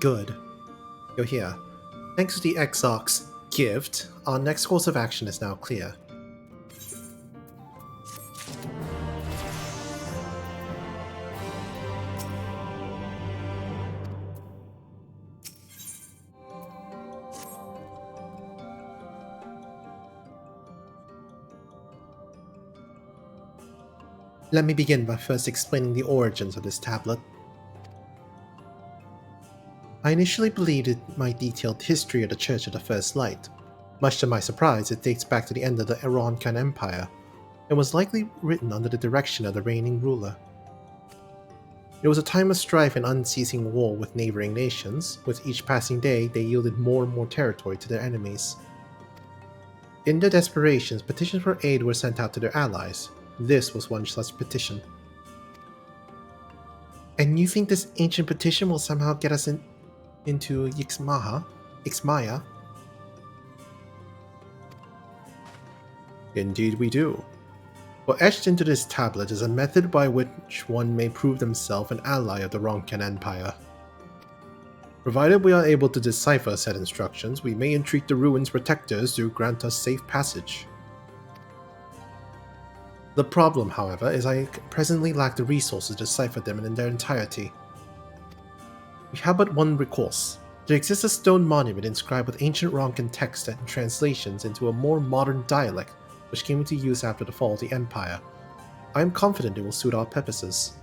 Good. You're here. Thanks to the XIV's gift, our next course of action is now clear. Let me begin by first explaining the origins of this tablet. I initially believed it might detail the history of the Church of the First Light. Much to my surprise, it dates back to the end of the Iran-Khan Empire, and was likely written under the direction of the reigning ruler. It was a time of strife and unceasing war with neighboring nations. With each passing day, they yielded more and more territory to their enemies. In their desperations, petitions for aid were sent out to their allies. This was one such petition. And you think this ancient petition will somehow get us into Ixmaya? Indeed we do. For etched into this tablet is a method by which one may prove themselves an ally of the Ronkan Empire. Provided we are able to decipher said instructions, we may entreat the ruins' protectors to grant us safe passage. The problem, however, is I presently lack the resources to decipher them in their entirety. We have but one recourse. There exists a stone monument inscribed with ancient Ronkan text and translations into a more modern dialect, which came into use after the fall of the Empire. I am confident it will suit our purposes.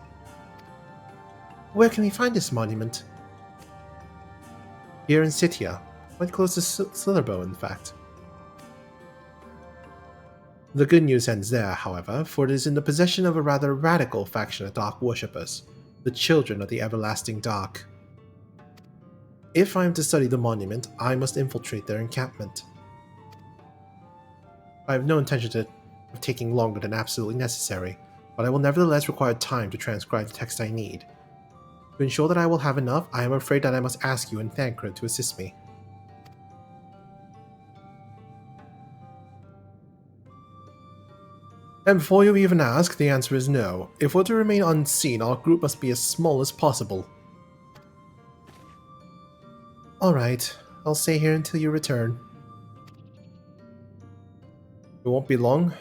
Where can we find this monument? Here in Scythia, quite close to Slitherbow, in fact. The good news ends there, however, for it is in the possession of a rather radical faction of Dark Worshippers, the Children of the Everlasting Dark. If I am to study the monument, I must infiltrate their encampment. I have no intention of taking longer than absolutely necessary, but I will nevertheless require time to transcribe the text I need. To ensure that I will have enough, I am afraid that I must ask you and Thancred to assist me. And before you even ask, the answer is no. If we're to remain unseen, our group must be as small as possible. Alright, I'll stay here until you return. It won't be long.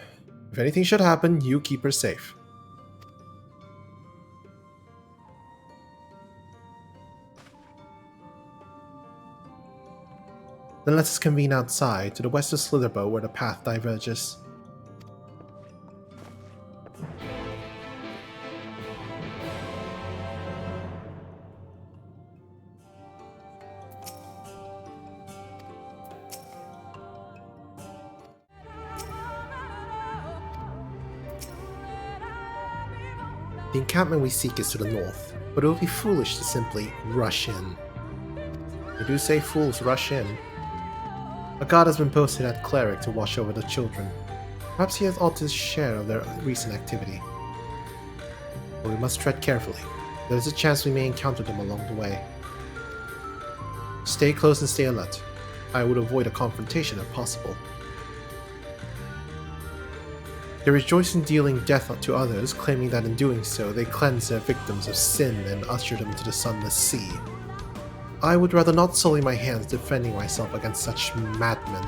If anything should happen, you keep her safe. Then let us convene outside, to the west of Slitherbow where the path diverges. The encampment we seek is to the north, but it would be foolish to simply rush in. They do say fools rush in. A guard has been posted at Cleric to watch over the children. Perhaps he has ought his share of their recent activity. But we must tread carefully. There is a chance we may encounter them along the way. Stay close and stay alert. I would avoid a confrontation if possible. They rejoice in dealing death to others, claiming that in doing so they cleanse their victims of sin and usher them to the sunless sea. I would rather not sully my hands defending myself against such madmen.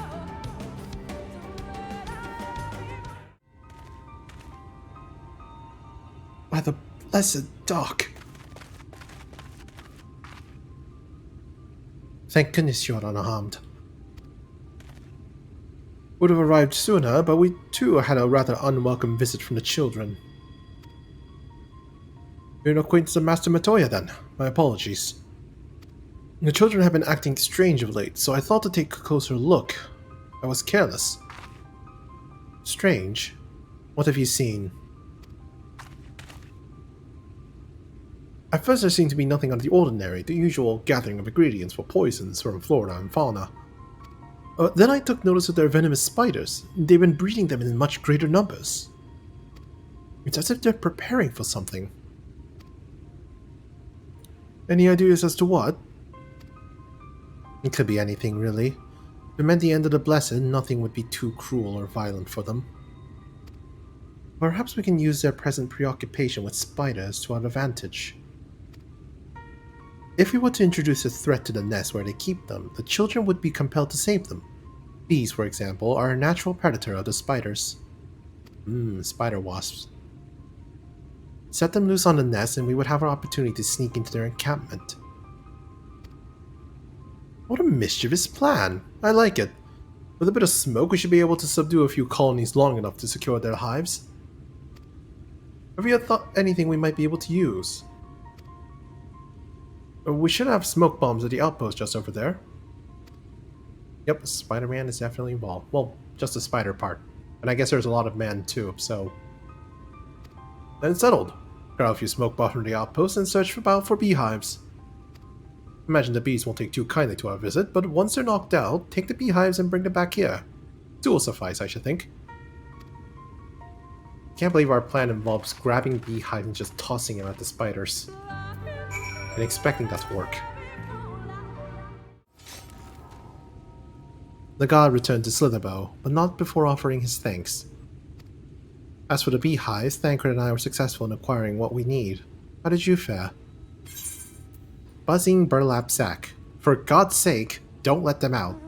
By the blessed dark! Thank goodness you are unharmed. Would have arrived sooner, but we too had a rather unwelcome visit from the children. You're an acquaintance of Master Miqo'te then? My apologies. The children have been acting strange of late, so I thought to take a closer look. I was careless. Strange? What have you seen? At first there seemed to be nothing out of the ordinary, the usual gathering of ingredients for poisons from flora and fauna. Then I took notice of their venomous spiders. They've been breeding them in much greater numbers. It's as if they're preparing for something. Any ideas as to what? It could be anything, really. If it meant the end of the Blessed, nothing would be too cruel or violent for them. Perhaps we can use their present preoccupation with spiders to our advantage. If we were to introduce a threat to the nest where they keep them, the children would be compelled to save them. Bees, for example, are a natural predator of the spiders. Spider wasps. Set them loose on the nest and we would have an opportunity to sneak into their encampment. What a mischievous plan! I like it. With a bit of smoke, we should be able to subdue a few colonies long enough to secure their hives. Have you thought anything we might be able to use? We should have smoke bombs at the outpost just over there. Yep, Spider-Man is definitely involved. Well, just the spider part. And I guess there's a lot of man too, so... Then it's settled. Grab a few smoke bombs from the outpost and search for beehives. Imagine the bees won't take too kindly to our visit, but once they're knocked out, take the beehives and bring them back here. Two will suffice, I should think. Can't believe our plan involves grabbing beehives and just tossing them at the spiders. And expecting that to work. The god returned to Slitherbow, but not before offering his thanks. As for the beehives, Thancred and I were successful in acquiring what we need. How did you fare? Buzzing burlap sack. For God's sake, don't let them out.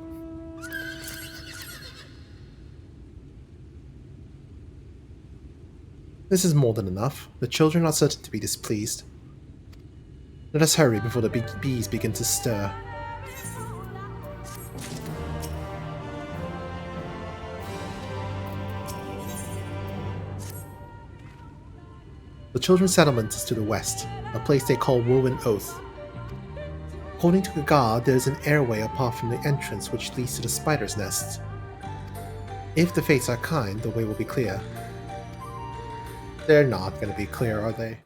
This is more than enough. The children are certain to be displeased. Let us hurry before the bees begin to stir. The children's settlement is to the west, a place they call Woven Oath. According to the god, there is an airway apart from the entrance which leads to the spider's nests. If the fates are kind, the way will be clear. They're not going to be clear, are they?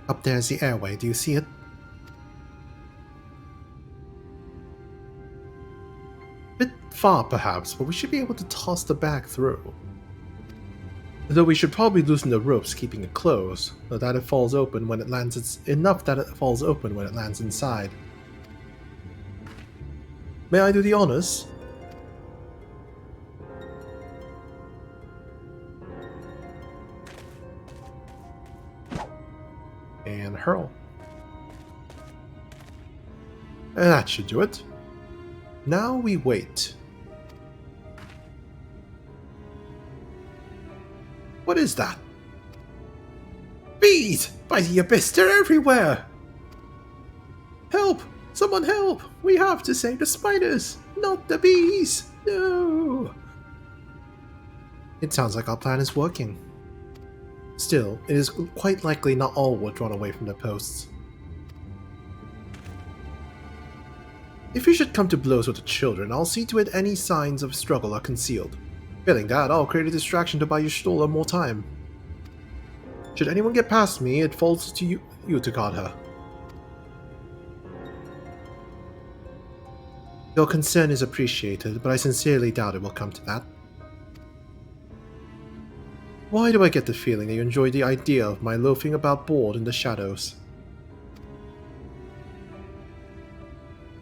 Up there is the airway, do you see it? Bit far perhaps, but we should be able to toss the bag through. Though we should probably loosen the ropes keeping it closed, so that it falls open when it lands enough that it falls open when it lands inside. May I do the honors? And hurl. And that should do it. Now we wait. What is that? Bees! By the abyss, they're everywhere! Help! Someone help! We have to save the spiders, not the bees! No! It sounds like our plan is working. Still, it is quite likely not all were drawn away from their posts. If you should come to blows with the children, I'll see to it any signs of struggle are concealed. Failing that, I'll create a distraction to buy your Stola more time. Should anyone get past me, it falls to you to guard her. Your concern is appreciated, but I sincerely doubt it will come to that. Why do I get the feeling that you enjoy the idea of my loafing about bored in the shadows?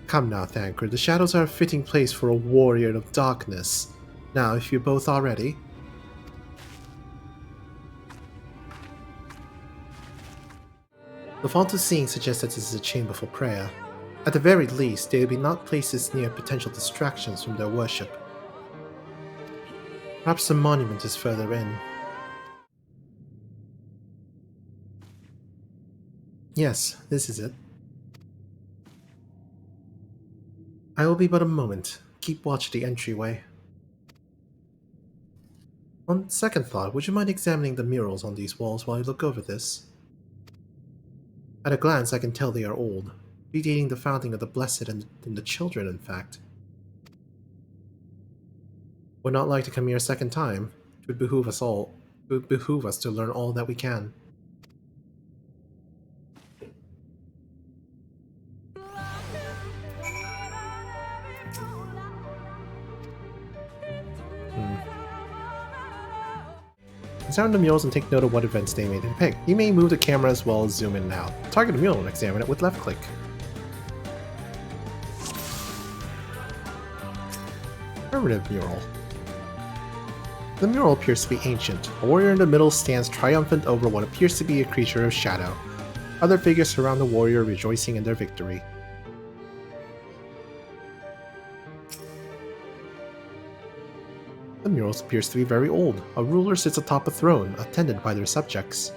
Come now, Thancred, the shadows are a fitting place for a warrior of darkness. Now, if you both are ready... The font of seeing suggests that this is a chamber for prayer. At the very least, they will be not places near potential distractions from their worship. Perhaps the monument is further in. Yes, this is it. I will be but a moment. Keep watch at the entryway. On second thought, would you mind examining the murals on these walls while I look over this? At a glance, I can tell they are old, predating the founding of the Blessed and the Children, in fact. Would not like to come here a second time. It would behoove us all. It would behoove us to learn all that we can. Examine the murals and take note of what events they may depict. You may move the camera as well as zoom in and out. Target a mural and examine it with left click. primitive mural. The mural appears to be ancient. A warrior in the middle stands triumphant over what appears to be a creature of shadow. Other figures surround the warrior, rejoicing in their victory. The mural appears to be very old. A ruler sits atop a throne, attended by their subjects.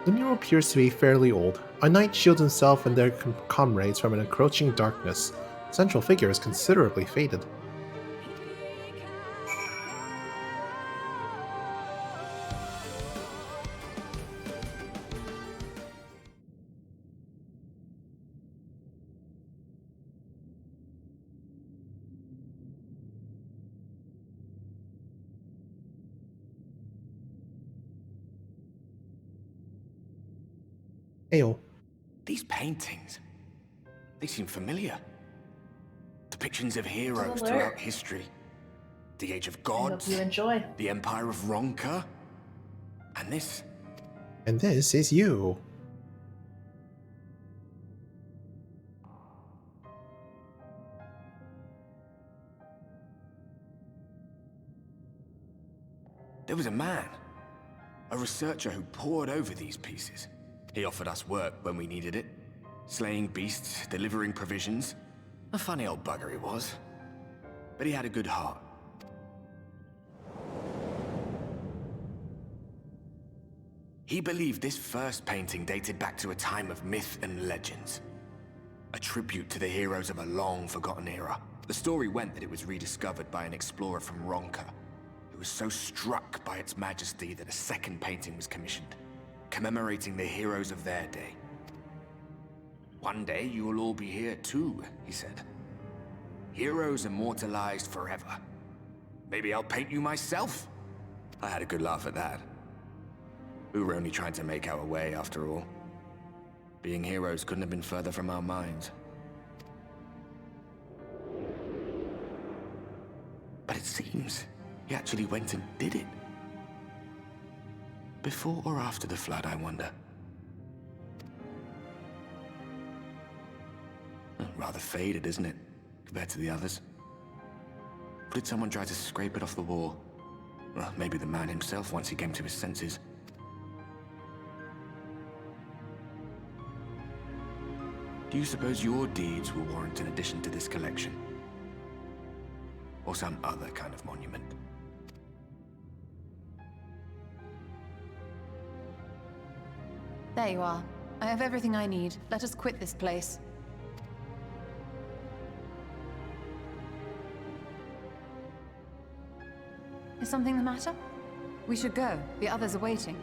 The mural appears to be fairly old. A knight shields himself and their comrades from an encroaching darkness. The central figure is considerably faded. Ayo. These paintings, they seem familiar. Depictions of heroes throughout history. The Age of Gods, you enjoy. the Empire of Ronka, and this. And this is you. There was a man, a researcher who pored over these pieces. He offered us work when we needed it. Slaying beasts, delivering provisions. A funny old bugger he was. But he had a good heart. He believed this first painting dated back to a time of myth and legends. A tribute to the heroes of a long-forgotten era. The story went that it was rediscovered by an explorer from Ronka, who was so struck by its majesty that a second painting was commissioned, commemorating the heroes of their day. One day you will all be here too, he said. Heroes immortalized forever. Maybe I'll paint you myself? I had a good laugh at that. We were only trying to make our way after all. Being heroes couldn't have been further from our minds. But it seems he actually went and did it. Before or after the flood, I wonder. Rather faded, isn't it, compared to the others? Or did someone try to scrape it off the wall? Well, maybe the man himself once he came to his senses. Do you suppose your deeds will warrant an addition to this collection? Or some other kind of monument? There you are. I have everything I need. Let us quit this place. Is something the matter? We should go. The others are waiting.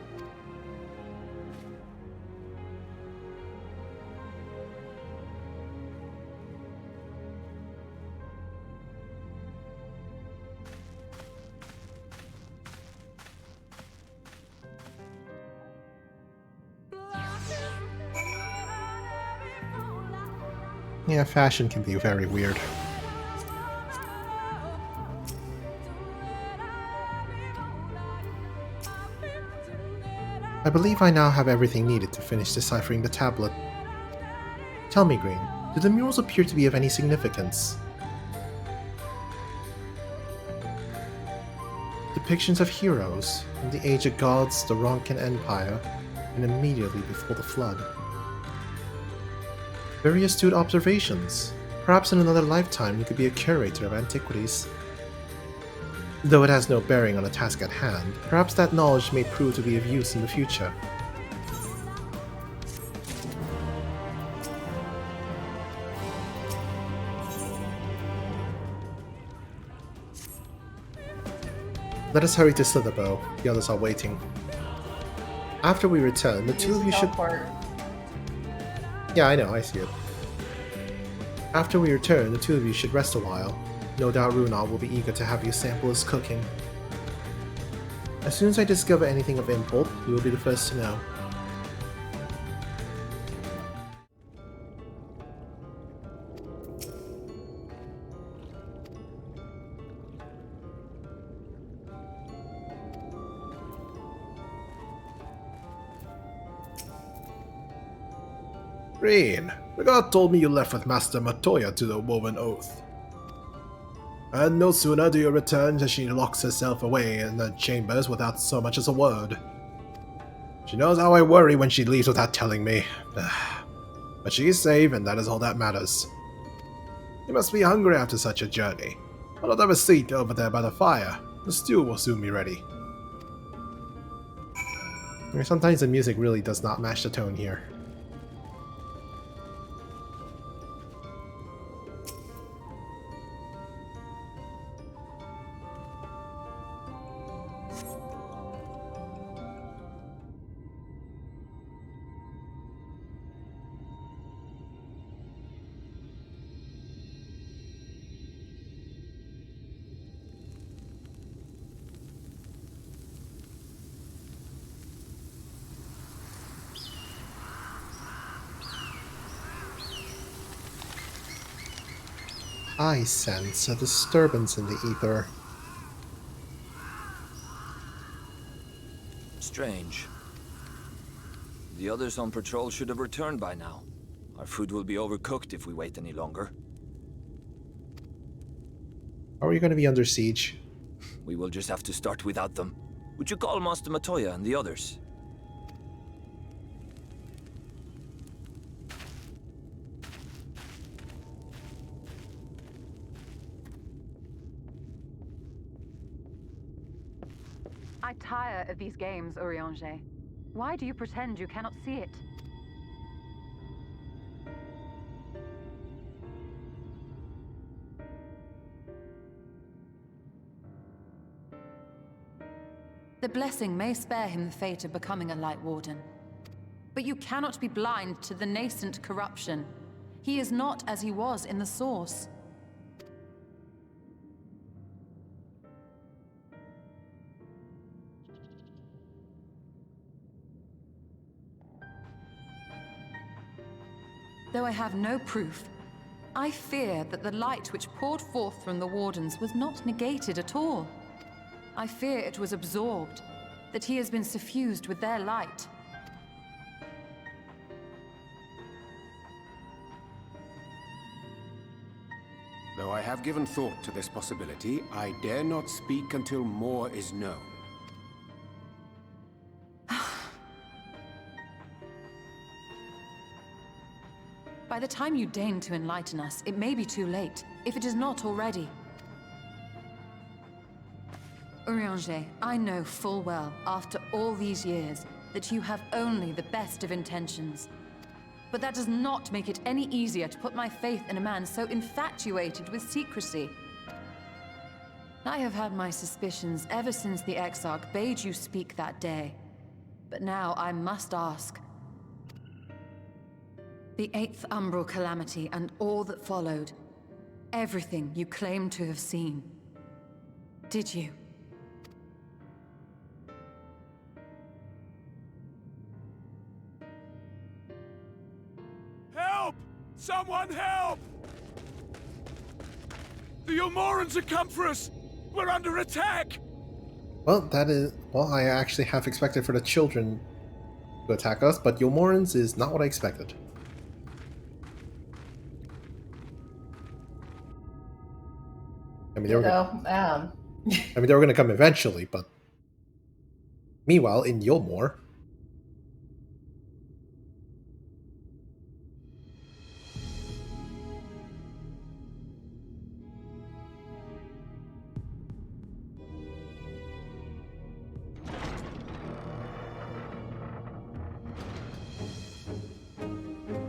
Yeah, fashion can be very weird. I believe I now have everything needed to finish deciphering the tablet. Tell me, Green, do the murals appear to be of any significance? Depictions of heroes in the Age of Gods, the Ronkan Empire, and immediately before the flood. Very astute observations. Perhaps in another lifetime you could be a curator of antiquities. Though it has no bearing on the task at hand, perhaps that knowledge may prove to be of use in the future. Let us hurry to Slitherbow. The others are waiting. After we return, the two of you should... Yeah, I know, I see it. After we return, the two of you should rest a while. No doubt Runal will be eager to have you sample his cooking. As soon as I discover anything of import, you will be the first to know. Green, The god told me you left with Master Matoya to the Woven Oath. And no sooner do you return than she locks herself away in the chambers without so much as a word. She knows how I worry when she leaves without telling me. But she is safe, and that is all that matters. You must be hungry after such a journey. I'll have a seat over there by the fire. The stew will soon be ready. I mean, sometimes the music really does not match the tone here. I sense a disturbance in the ether. Strange. The others on patrol should have returned by now. Our food will be overcooked if we wait any longer. How are you going to be under siege? We will just have to start without them. Would you call Master Matoya and the others? I tire of these games, Urianger. Why do you pretend you cannot see it? The blessing may spare him the fate of becoming a Lightwarden. But you cannot be blind to the nascent corruption. He is not as he was in the Source. Though I have no proof, I fear that the light which poured forth from the Wardens was not negated at all. I fear it was absorbed, that he has been suffused with their light. Though I have given thought to this possibility, I dare not speak until more is known. By the time you deign to enlighten us, it may be too late, if it is not already. Urianger, I know full well, after all these years, that you have only the best of intentions. But that does not make it any easier to put my faith in a man so infatuated with secrecy. I have had my suspicions ever since the Exarch bade you speak that day. But now I must ask. The 8th Umbral Calamity and all that followed. Everything you claim to have seen. Did you? Help! Someone help! The Ilmorans have come for us! We're under attack! Well, I actually have expected for the children to attack us, but Ilmorans is not what I expected. I mean, they were going to come eventually, but meanwhile, in Yulmore,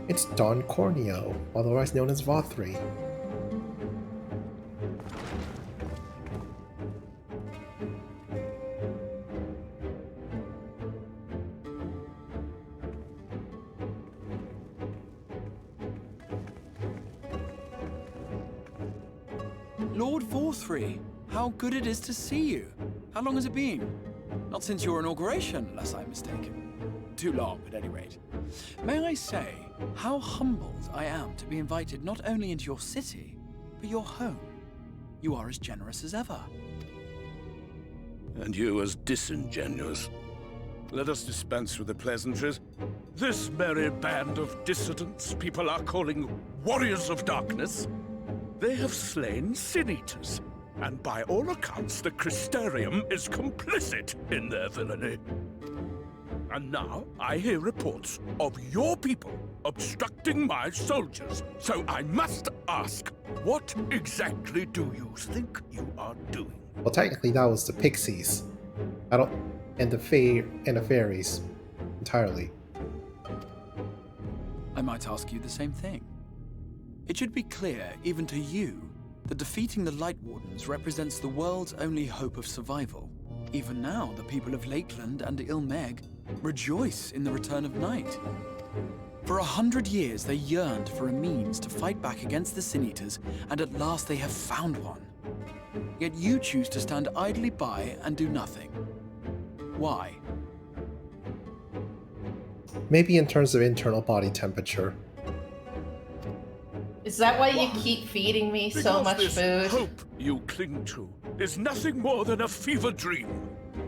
it's Don Corneo, otherwise known as Vothri. Lord Vorthry, how good it is to see you. How long has it been? Not since your inauguration, unless I'm mistaken. Too long, at any rate. May I say how humbled I am to be invited not only into your city, but your home. You are as generous as ever. And you as disingenuous. let us dispense with the pleasantries. This merry band of dissidents people are calling Warriors of Darkness, they have slain Sin-Eaters, and by all accounts the Crystarium is complicit in their villainy. And now I hear reports of your people obstructing my soldiers, so I must ask, what exactly do you think you are doing? Well, technically that was the Pixies. And the fairies entirely. I might ask you the same thing. It should be clear, even to you, that defeating the Lightwardens represents the world's only hope of survival. Even now, the people of Lakeland and Ilmeg rejoice in the return of night. For 100 years, they yearned for a means to fight back against the Sin-Eaters, and at last they have found one. Yet you choose to stand idly by and do nothing. Why? Maybe in terms of internal body temperature. Is that why you keep feeding me so much Because food? this hope you cling to is nothing more than a fever dream,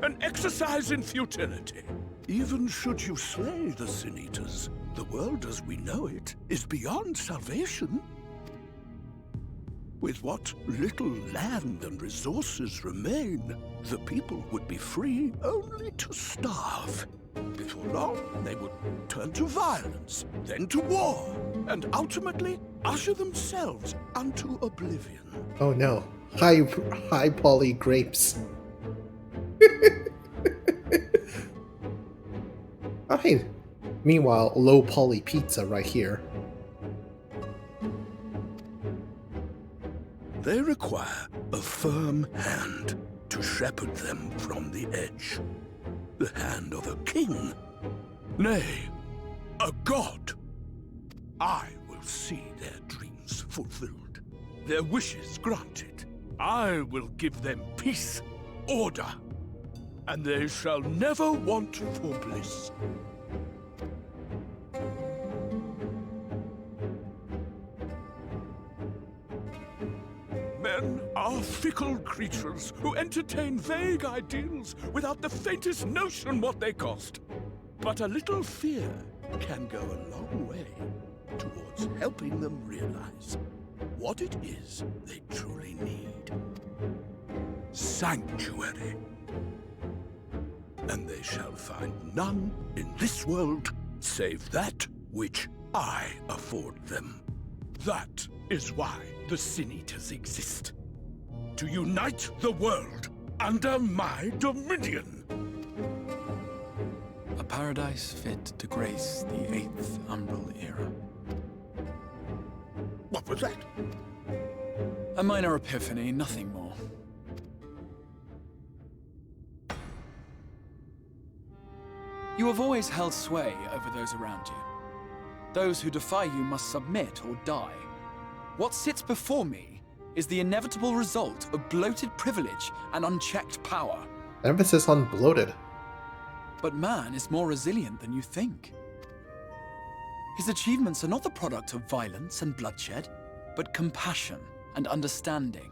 an exercise in futility. Even should you slay the Sin-Eaters, the world as we know it is beyond salvation. With what little land and resources remain, the people would be free only to starve. Before long, they would turn to violence, then to war, and ultimately usher themselves unto oblivion. Oh no. High poly grapes. Oh hey. Meanwhile, low poly pizza right here. They require a firm hand to shepherd them from the edge. The hand of a king. Nay, a god. I will see their dreams fulfilled, their wishes granted. I will give them peace, order, and they shall never want for bliss. Men are fickle creatures who entertain vague ideals without the faintest notion what they cost. But a little fear can go a long way towards helping them realize what it is they truly need. Sanctuary. And they shall find none in this world save that which I afford them. That is why the Sin-Eaters exist. To unite the world under my dominion. A paradise fit to grace the 8th Umbral era. What was that? A minor epiphany, nothing more. You have always held sway over those around you. Those who defy you must submit or die. What sits before me is the inevitable result of bloated privilege and unchecked power. Emphasis on bloated. But man is more resilient than you think. His achievements are not the product of violence and bloodshed, but compassion and understanding.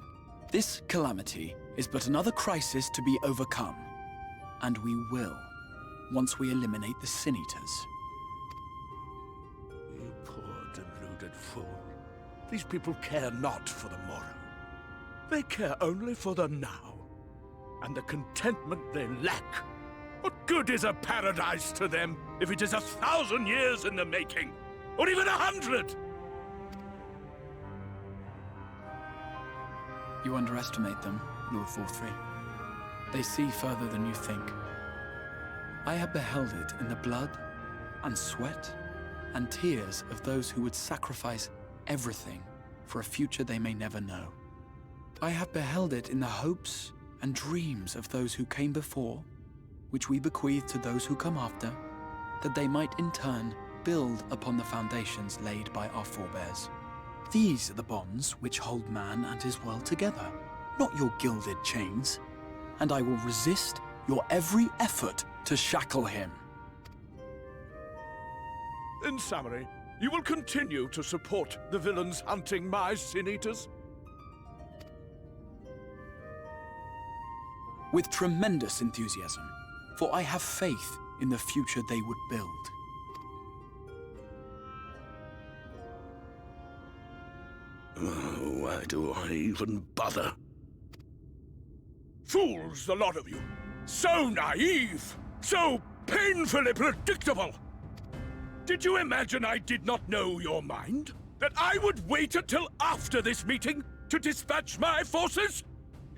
This calamity is but another crisis to be overcome. And we will, once we eliminate the Sin-Eaters. You poor deluded fool. These people care not for the morrow. They care only for the now, and the contentment they lack. What good is a paradise to them if it is 1,000 years in the making, or even 100? You underestimate them, Lord Forthry. They see further than you think. I have beheld it in the blood and sweat and tears of those who would sacrifice everything for a future they may never know. I have beheld it in the hopes and dreams of those who came before, which we bequeath to those who come after, that they might in turn build upon the foundations laid by our forebears. These are the bonds which hold man and his world together, not your gilded chains. And I will resist your every effort to shackle him. In summary, you will continue to support the villains hunting my Sin-Eaters? With tremendous enthusiasm, for I have faith in the future they would build. Why do I even bother? Fools, the lot of you! So naive! So painfully predictable! Did you imagine I did not know your mind? That I would wait until after this meeting to dispatch my forces?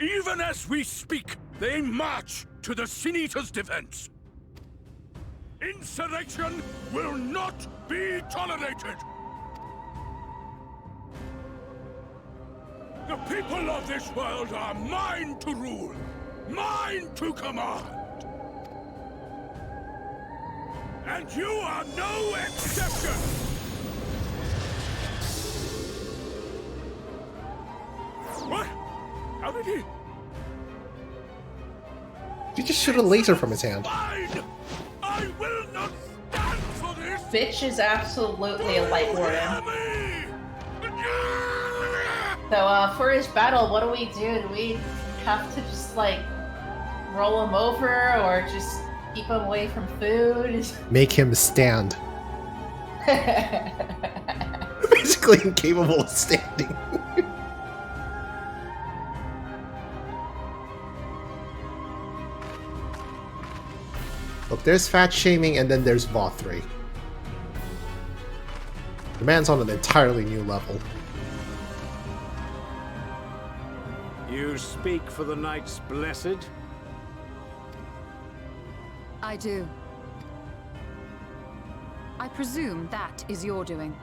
Even as we speak, they march to the Sin Eater's defense. Insurrection will not be tolerated! The people of this world are mine to rule, mine to command. And you are no exception! What? How did he? He just shoot a laser from his hand. Fine! I will not stand for this! Bitch is absolutely a Lightwarden. So, for his battle, what do we do? Do we have to just, like, roll him over or just keep him away from food? Make him stand. Basically incapable of standing. Look, there's fat shaming and then there's Vothri. The man's on an entirely new level. You speak for the Knights Blessed? I do. I presume that is your doing.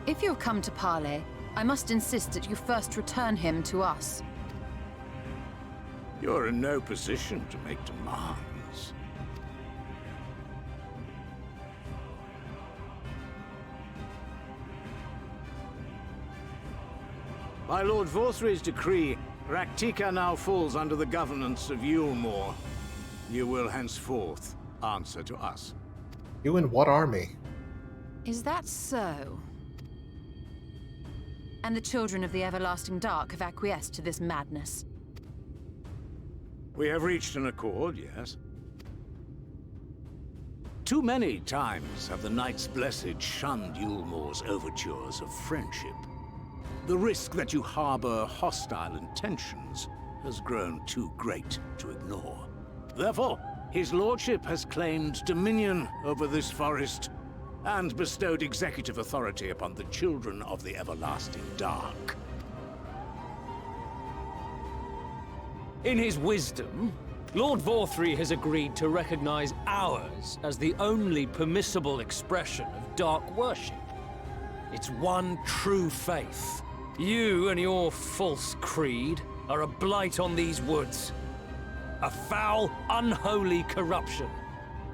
If you have come to parley, I must insist that you first return him to us. You're in no position to make demands. By Lord Vorthry's decree, Raktika now falls under the governance of Yulmore. You will henceforth answer to us. You and what army? Is that so? And the children of the Everlasting Dark have acquiesced to this madness? We have reached an accord, yes. Too many times have the Knights Blessed shunned Yulmore's overtures of friendship. The risk that you harbor hostile intentions has grown too great to ignore. Therefore, his lordship has claimed dominion over this forest and bestowed executive authority upon the children of the Everlasting Dark. In his wisdom, Lord Vorthry has agreed to recognize ours as the only permissible expression of dark worship. It's one true faith. You and your false creed are a blight on these woods. A foul, unholy corruption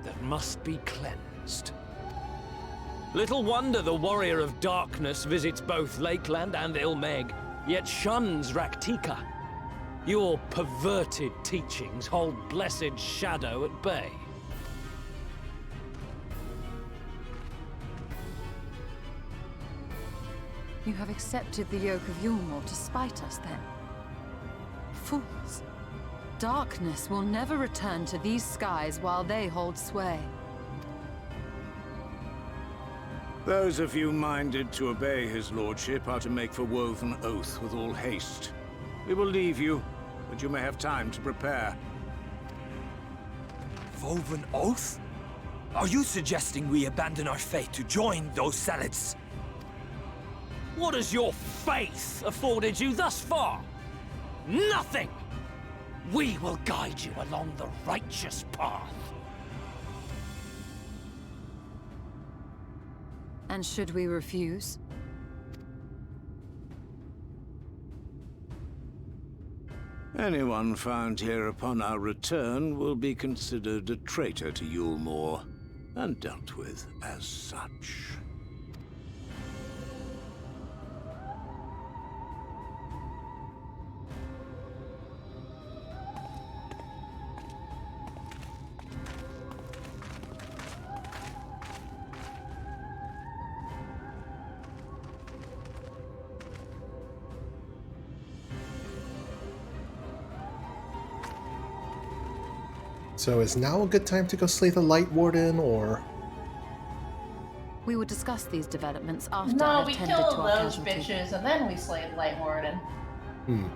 that must be cleansed. Little wonder the Warrior of Darkness visits both Lakeland and Ilmeg, yet shuns Raktika. Your perverted teachings hold blessed Shadow at bay. You have accepted the yoke of Yulmore to spite us, then? Fools. Darkness will never return to these skies while they hold sway. Those of you minded to obey his lordship are to make for Woven Oath with all haste. We will leave you, but you may have time to prepare. Woven Oath? Are you suggesting we abandon our faith to join those zealots? What has your faith afforded you thus far? Nothing! We will guide you along the righteous path. And should we refuse? Anyone found here upon our return will be considered a traitor to Yulmore, and dealt with as such. So is now a good time to go slay the Lightwarden, or... We will discuss these developments after No, I've we attended killed to our those casualty. bitches and then we slayed Lightwarden. Hmm.